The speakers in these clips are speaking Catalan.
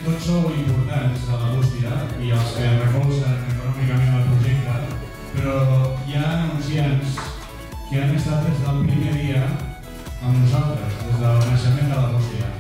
Tots sou importants de la bústia i els que recolzen econòmicament el projecte, però hi ha anunciants que han estat des del primer dia amb nosaltres, des del naixement de la bústia.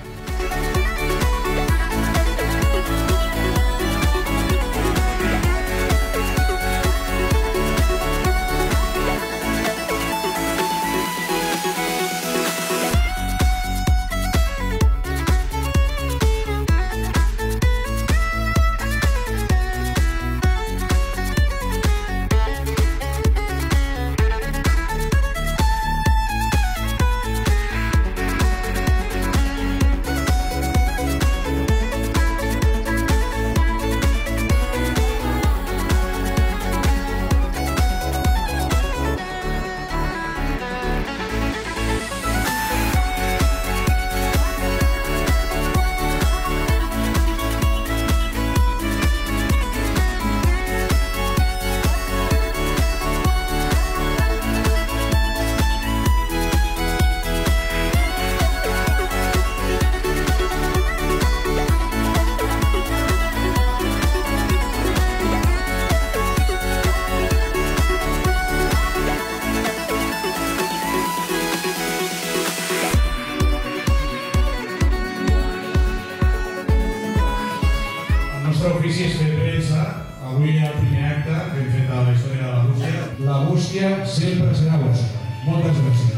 El nostre ofici és fer premsa. Avui hi ha el primer acte que hem fet a la història de la bústia. La bústia sempre serà vostra. Moltes gràcies.